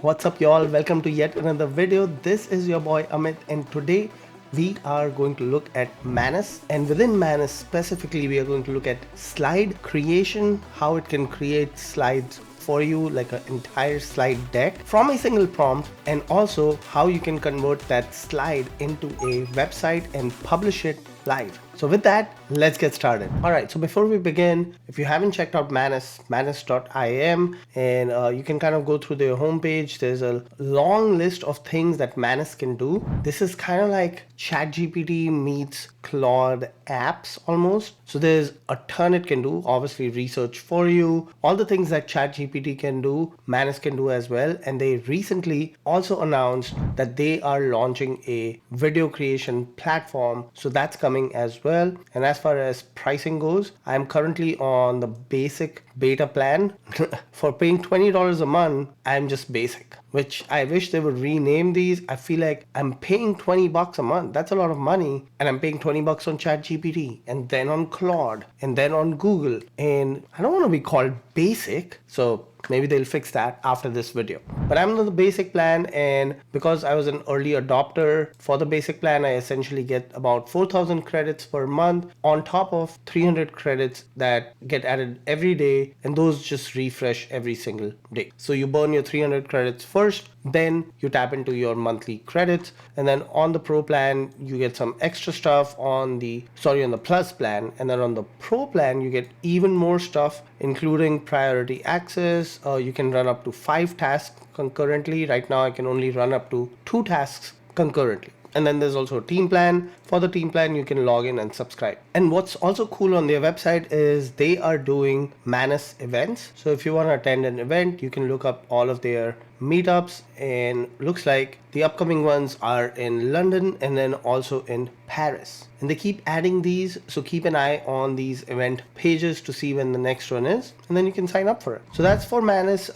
What's up, y'all? Welcome to yet another video. This is your boy Amit, and today we are going to look at Manus, and within Manus specifically we are going to look at slide creation, how it can create slides for you like an entire slide deck from a single prompt, and also how you can convert that slide into a website and publish it live. So with that, let's get started. All right, so before we begin, if you haven't checked out Manus, manus.im, and you can kind of go through their homepage. There's a long list of things that Manus can do. This is kind of like ChatGPT meets Claude apps almost. So there's a ton it can do. Obviously research for you, all the things that ChatGPT can do, Manus can do as well. And they recently also announced that they are launching a video creation platform. So that's coming as well. And as far as pricing goes, I'm currently on the basic beta plan. For paying $20 a month, I'm just basic, which I wish they would rename these. I feel like I'm paying 20 bucks a month. That's a lot of money. And I'm paying 20 bucks on ChatGPT and then on Claude and then on Google. And I don't want to be called basic. So maybe they'll fix that after this video. But I'm on the basic plan, and because I was an early adopter for the basic plan, I essentially get about 4,000 credits per month on top of 300 credits that get added every day, and those just refresh every single day. So you burn your 300 credits first, then you tap into your monthly credits, and then on the pro plan you get some extra stuff on the plus plan, and then on the pro plan you get even more stuff, including priority access. You can run up to 5 tasks concurrently. Right now I can only run up to 2 tasks concurrently. And then there's also a team plan. For the team plan, you can log in and subscribe. And what's also cool on their website is they are doing Manus events. So if you want to attend an event, you can look up all of their meetups, and looks like the upcoming ones are in London and then also in Paris. And they keep adding these, so keep an eye on these event pages to see when the next one is, and then you can sign up for it. So that's for Manus,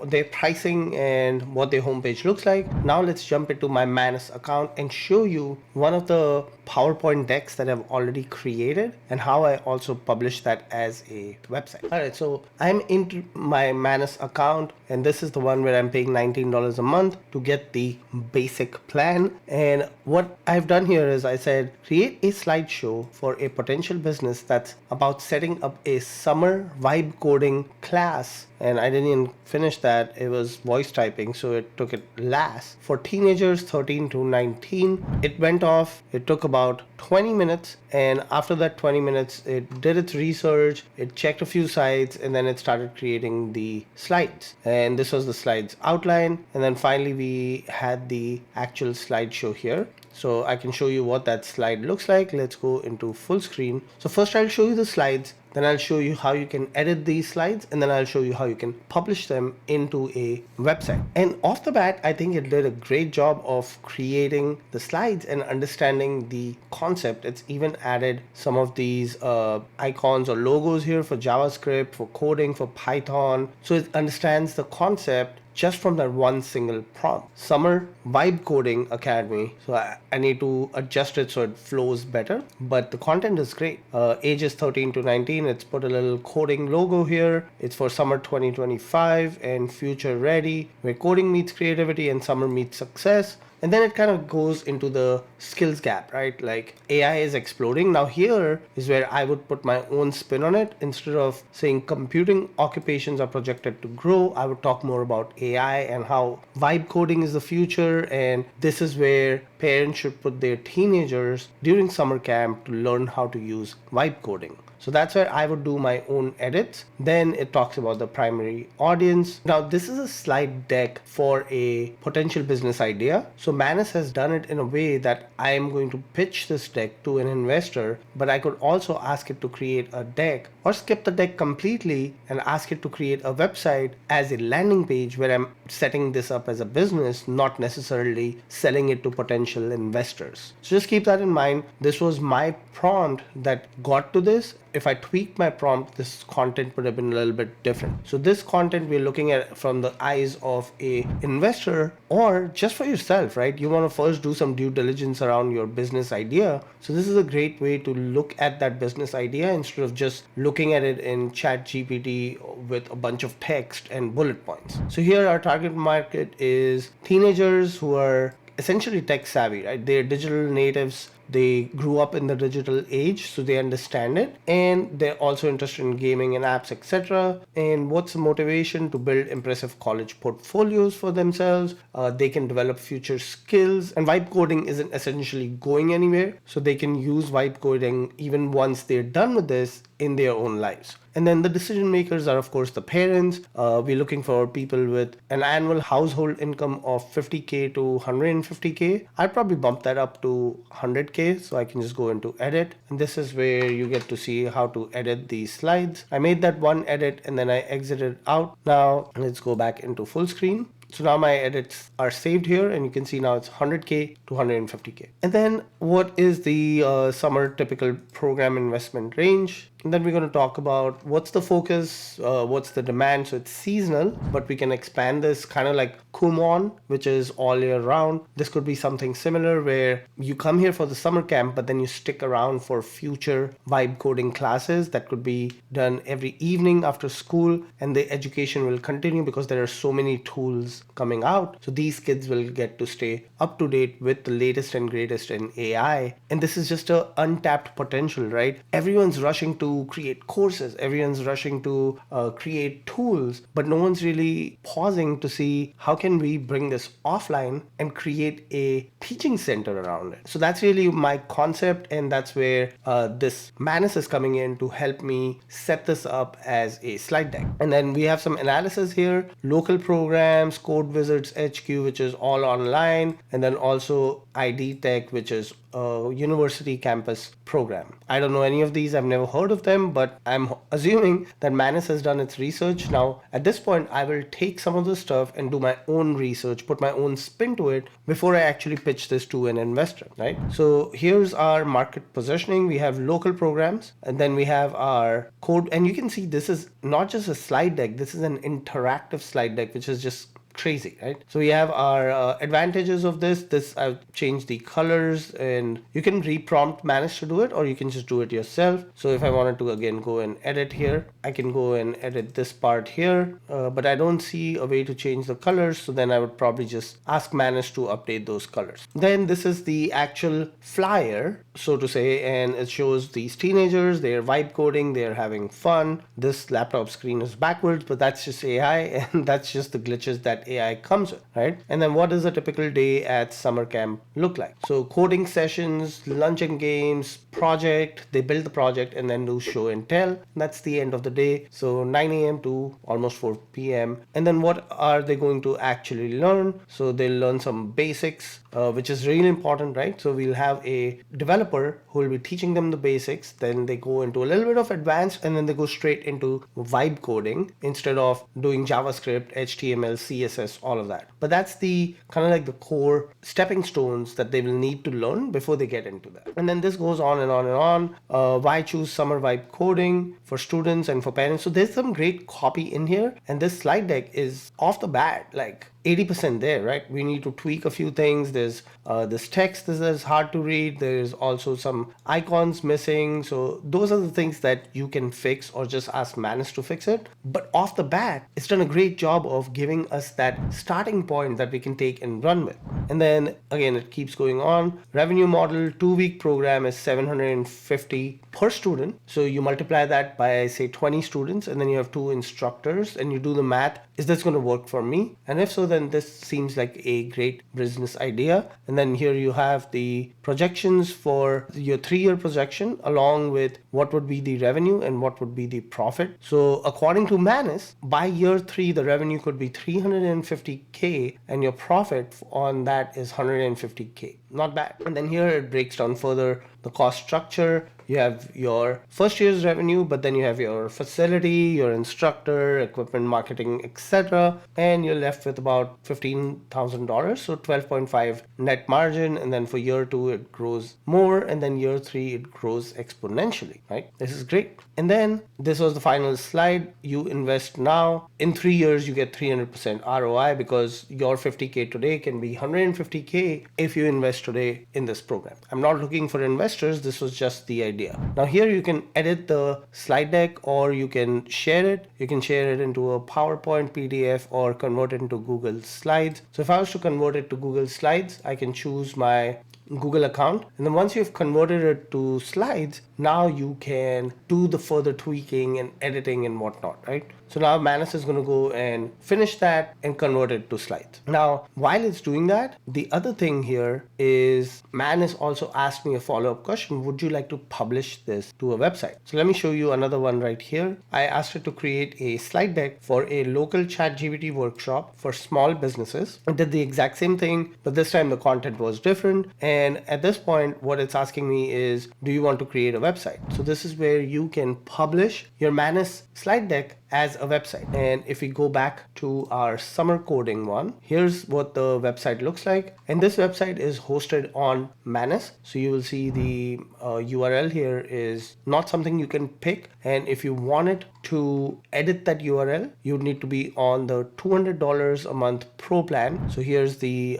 their pricing and what their homepage looks like. Now let's jump into my Manus account and show you one of the PowerPoint decks that I've already created and how I also publish that as a website. All right, so I'm into my Manus account, and this is the one where I'm paying $19 a month to get the basic plan. And what I've done here is I said create a slideshow for a potential business that's about setting up a summer vibe coding class. And I didn't even finish that. It was voice typing, so it took it last. For teenagers 13 to 19, it went off. It took about 20 minutes. And after that 20 minutes, it did its research. It checked a few sites, and then it started creating the slides. And this was the slides outline. And then finally, we had the actual slideshow here. So I can show you what that slide looks like. Let's go into full screen. So first I'll show you the slides, then I'll show you how you can edit these slides, and then I'll show you how you can publish them into a website. And off the bat, I think it did a great job of creating the slides and understanding the concept. It's even added some of these icons or logos here for JavaScript, for coding, for Python. So it understands the concept just from that one single prompt. Summer Vibe Coding Academy. So I need to adjust it so it flows better, but the content is great. Ages 13 to 19. It's put a little coding logo here. It's for summer 2025 and future ready, where coding meets creativity and summer meets success. And then it kind of goes into the skills gap, right? Like AI is exploding. Now here is where I would put my own spin on it. Instead of saying computing occupations are projected to grow, I would talk more about AI and how vibe coding is the future. And this is where parents should put their teenagers during summer camp to learn how to use vibe coding. So that's where I would do my own edits. Then it talks about the primary audience. Now this is a slide deck for a potential business idea. So Manus has done it in a way that I am going to pitch this deck to an investor, but I could also ask it to create a deck, or skip the deck completely and ask it to create a website as a landing page where I'm setting this up as a business, not necessarily selling it to potential investors. So just keep that in mind. This was my prompt that got to this. if I tweaked my prompt, this content would have been a little bit different. So this content we're looking at from the eyes of a investor or just for yourself, right? You want to first do some due diligence around your business idea. So this is a great way to look at that business idea instead of just looking at it in chat GPT with a bunch of text and bullet points. So here our target market is teenagers who are essentially tech savvy, right? They're digital natives. They grew up in the digital age, so they understand it, and they're also interested in gaming and apps, etc. And what's the motivation? To build impressive college portfolios for themselves. They can develop future skills, and vibe coding isn't essentially going anywhere, so they can use vibe coding even once they're done with this in their own lives. And then the decision makers are, of course, the parents. We're looking for people with an annual household income of 50K to 150K. I'd probably bump that up to 100K, so I can just go into edit. And this is where you get to see how to edit these slides. I made that one edit and then I exited out. Now let's go back into full screen. So now my edits are saved here, and you can see now it's 100K to 150K. And then what is the summer typical program investment range? And then we're going to talk about what's the focus, what's the demand. So it's seasonal, but we can expand this kind of like Kumon, which is all year round. This could be something similar where you come here for the summer camp, but then you stick around for future vibe coding classes that could be done every evening after school, and the education will continue because there are so many tools coming out. So these kids will get to stay up to date with the latest and greatest in AI. And this is just an untapped potential, right? Everyone's rushing to create courses, everyone's rushing to create tools, but no one's really pausing to see how can we bring this offline and create a teaching center around it. So that's really my concept, and that's where this Manus is coming in to help me set this up as a slide deck. And then we have some analysis here, local programs, Code Wizards HQ, which is all online, and then also ID Tech, which is a university campus program. I don't know any of these, I've never heard of them, but I'm assuming that Manus has done its research. Now at this point I will take some of the stuff and do my own research, put my own spin to it before I actually pitch this to an investor, right? So here's our market positioning. We have local programs, and then we have our code, and you can see this is not just a slide deck, this is an interactive slide deck, which is just crazy, right? So we have our advantages of this. I've changed the colors, and you can reprompt Manus to do it, or you can just do it yourself. So if I wanted to again go and edit here, I can go and edit this part here, but I don't see a way to change the colors. So then I would probably just ask Manus to update those colors. Then this is the actual flyer, so to say, and it shows these teenagers, they're vibe coding, they're having fun. This laptop screen is backwards, but that's just AI, and that's just the glitches that AI comes with, right? And then what does a typical day at summer camp look like? So coding sessions, lunch and games, project, they build the project and then do show and tell. That's the end of the day. So 9 a.m. to almost 4 p.m. And then what are they going to actually learn? So they'll learn some basics, which is really important, right? So we'll have a developer who will be teaching them the basics, then they go into a little bit of advanced, and then they go straight into vibe coding instead of doing JavaScript, HTML, CSS, all of that. But that's the kind of like the core stepping stones that they will need to learn before they get into that. And then this goes on and on and on. Why choose summer vibe coding for students and for parents? So there's some great copy in here, and this slide deck is off the bat like 80% there, right? We need to tweak a few things. There's this text that is hard to read. There's also some icons missing. So those are the things that you can fix or just ask Manus to fix it. But off the bat, it's done a great job of giving us that starting point that we can take and run with. And then again, it keeps going on. Revenue model, 2-week program is 750 per student. So you multiply that by say 20 students, and then you have 2 instructors, and you do the math. Is this going to work for me? And if so, then this seems like a great business idea. And then here you have the projections for your 3-year projection, along with what would be the revenue and what would be the profit. So according to Manus, by year 3, the revenue could be 350K, and your profit on that is 150K. Not bad. And then here it breaks down further the cost structure. you have your first year's revenue, but then you have your facility, your instructor, equipment, marketing, etc. And you're left with about $15,000. So 12.5 net margin. And then for year two, it grows more. And then year three, it grows exponentially, right? This is great. And then this was the final slide. You invest now. In 3 years, you get 300% ROI because your 50K today can be 150K if you invest today in this program. I'm not looking for investors. This was just the idea. Now here you can edit the slide deck or you can share it. You can share it into a PowerPoint, PDF, or convert it into Google Slides. So if I was to convert it to Google Slides, I can choose my Google account, and then once you've converted it to slides, now you can do the further tweaking and editing and whatnot, right? So now Manus is going to go and finish that and convert it to slides. Now, while it's doing that, the other thing here is Manus also asked me a follow-up question. Would you like to publish this to a website? So let me show you another one right here. I asked it to create a slide deck for a local ChatGPT workshop for small businesses. It did the exact same thing, but this time the content was different. And at this point, what it's asking me is, do you want to create a website? So this is where you can publish your Manus slide deck as a website. And if we go back to our summer coding one, here's what the website looks like. And this website is hosted on Manus. So you will see the URL here is not something you can pick. And if you wanted to edit that URL, you need to be on the $200 a month pro plan. So here's the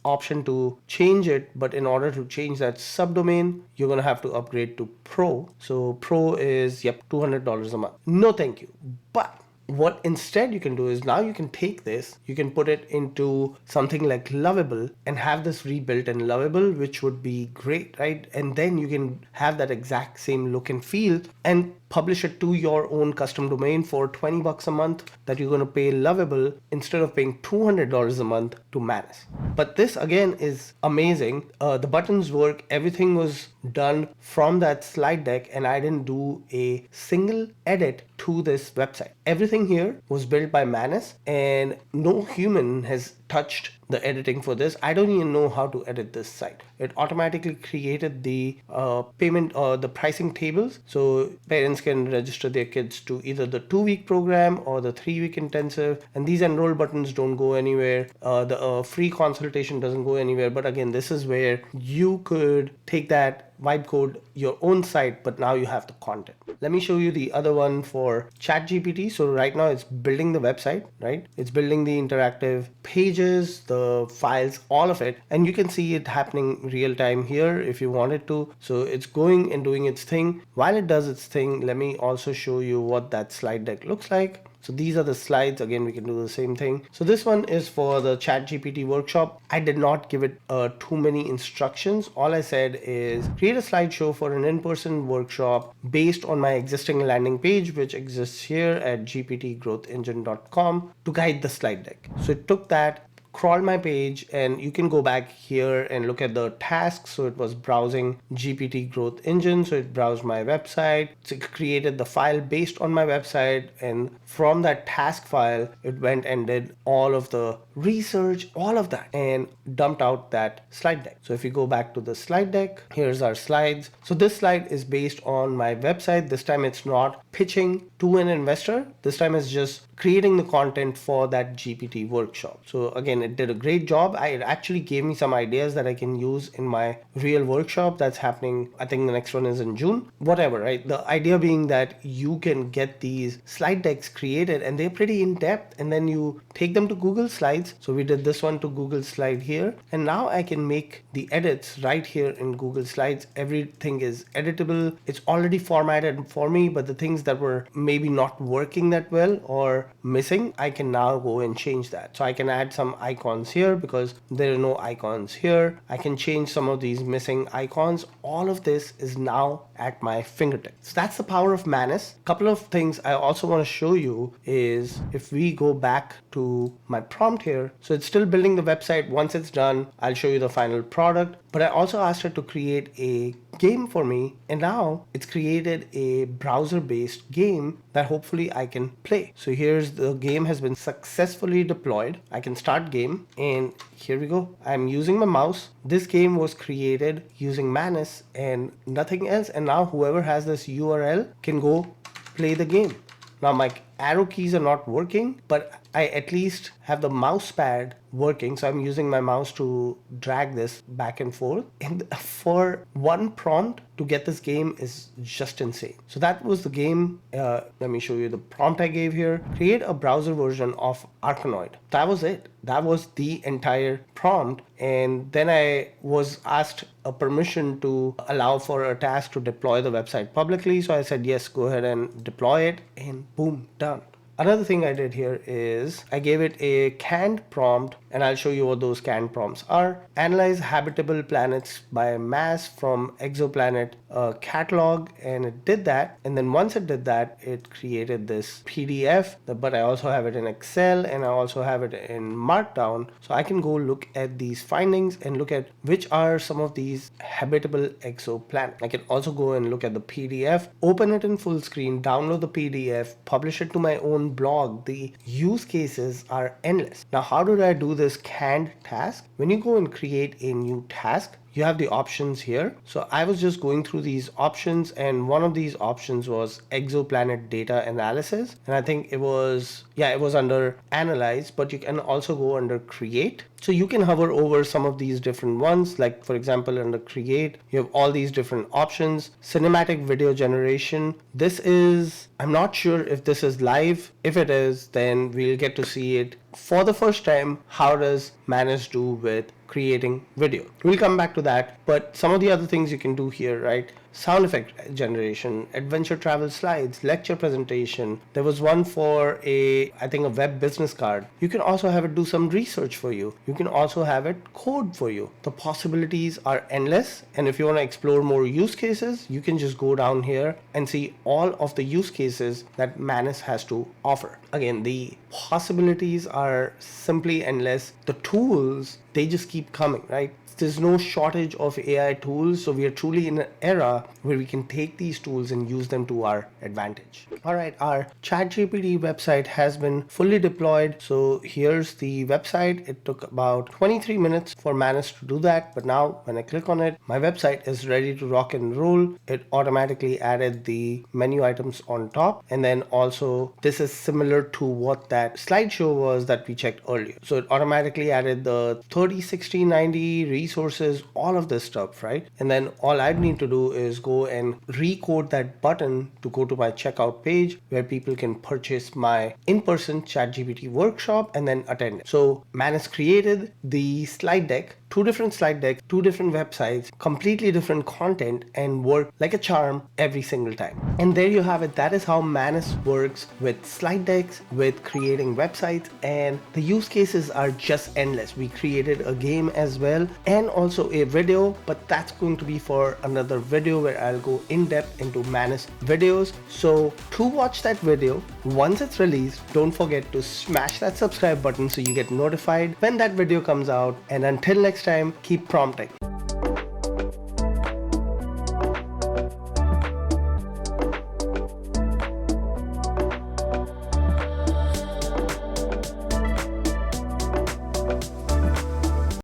option to change it. But in order to change that subdomain, you're going to have to upgrade to pro. So pro is, yep, $200 a month. No, thank you. But what instead you can do is now you can take this, you can put it into something like Lovable and have this rebuilt in Lovable, which would be great, right? And then you can have that exact same look and feel and publish it to your own custom domain for $20 a month that you're going to pay Lovable instead of paying $200 a month to Manus. But this again is amazing. The buttons work. Everything was done from that slide deck and I didn't do a single edit to this website. Everything here was built by Manus and no human has touched the editing for this. I don't even know how to edit this site. It automatically created the payment or the pricing tables. So parents can register their kids to either the 2-week program or the 3-week intensive. And these enroll buttons don't go anywhere. The free consultation doesn't go anywhere. But again, this is where you could take that, vibe code your own site, but now you have the content. Let me show you the other one for ChatGPT. So right now it's building the website, right? It's building the interactive pages, the files, all of it. And you can see it happening real time here if you wanted to. So it's going and doing its thing. While it does its thing, let me also show you what that slide deck looks like. So these are the slides. Again, we can do the same thing. So this one is for the ChatGPT workshop. I did not give it too many instructions. All I said is create a slideshow for an in-person workshop based on my existing landing page, which exists here at gptgrowthengine.com to guide the slide deck. So it took that, crawl my page, and you can go back here and look at the tasks. So it was browsing GPT Growth Engine. So it browsed my website. So it created the file based on my website. And from that task file, it went and did all of the research, all of that, and dumped out that slide deck. So if you go back to the slide deck, here's our slides. So this slide is based on my website. This time it's not pitching to an investor. This time it's just creating the content for that GPT workshop. So again, it did a great job. It actually gave me some ideas that I can use in my real workshop that's happening. I think the next one is in June, whatever, right? The idea being that you can get these slide decks created and they're pretty in depth, and then you take them to Google Slides. So we did this one to Google Slide here, and now I can make the edits right here in Google Slides. Everything is editable. It's already formatted for me, but the things that were maybe not working that well or missing, I can now go and change that. So I can add some icons here because there are no icons here. I can change some of these missing icons. All of this is now at my fingertips. So that's the power of Manus. A couple of things I also want to show you is if we go back to my prompt here, here. So it's still building the website. Once it's done, I'll show you the final product. But I also asked her to create a game for me, and now it's created a browser-based game that hopefully I can play. So here's the game has been successfully deployed. I can start game, and here we go. I'm using my mouse. This game was created using Manus and nothing else, and now whoever has this URL can go play the game. Now my arrow keys are not working, but I at least have the mouse pad working, so I'm using my mouse to drag this back and forth. And for one prompt to get this game is just insane. So that was the game. Let me show you the prompt I gave here. Create a browser version of Arkanoid. That was it. That was the entire prompt. And then I was asked a permission to allow for a task to deploy the website publicly. So I said, yes, go ahead and deploy it, and boom, done. Another thing I did here is I gave it a canned prompt, and I'll show you what those canned prompts are. Analyze habitable planets by mass from exoplanet catalog, and it did that. And then once it did that, it created this PDF, but I also have it in Excel and I also have it in Markdown. So I can go look at these findings and look at which are some of these habitable exoplanets. I can also go and look at the PDF, open it in full screen, download the PDF, publish it to my own blog. The use cases are endless. Now, how did I do this canned task? When you go and create a new task, you have the options here. So I was just going through these options, and one of these options was exoplanet data analysis. And I think it was under analyze, but you can also go under create. So you can hover over some of these different ones. Like for example, under create, you have all these different options. Cinematic video generation. This is, I'm not sure if this is live. If it is, then we'll get to see it for the first time. How does Manus do with creating video? We'll come back to that, but some of the other things you can do here, right? Sound effect generation, adventure travel slides, lecture presentation. There was one for I think a web business card. You can also have it do some research for you. You can also have it code for you. The possibilities are endless. And if you want to explore more use cases, you can just go down here and see all of the use cases that Manus has to offer. Again, the possibilities are simply endless. The tools, they just keep coming, right? There's no shortage of AI tools, so we are truly in an era where we can take these tools and use them to our advantage. All right, our ChatGPT website has been fully deployed. So here's the website. It took about 23 minutes for Manus to do that, but now when I click on it, my website is ready to rock and roll. It automatically added the menu items on top, and then also this is similar to what that slideshow was that we checked earlier. So it automatically added the 30, 60, 90 resources, all of this stuff, right? And then all I need to do is go and recode that button to go to my checkout page where people can purchase my in-person ChatGPT workshop and then attend it. So Manus created the slide deck, two different slide decks, two different websites, completely different content, and work like a charm every single time. And there you have it. That is how Manus works with slide decks, with creating websites, and the use cases are just endless. We created a game as well, and also a video, but that's going to be for another video where I'll go in depth into Manus videos. So to watch that video, once it's released, don't forget to smash that subscribe button so you get notified when that video comes out. And until next time, keep prompting.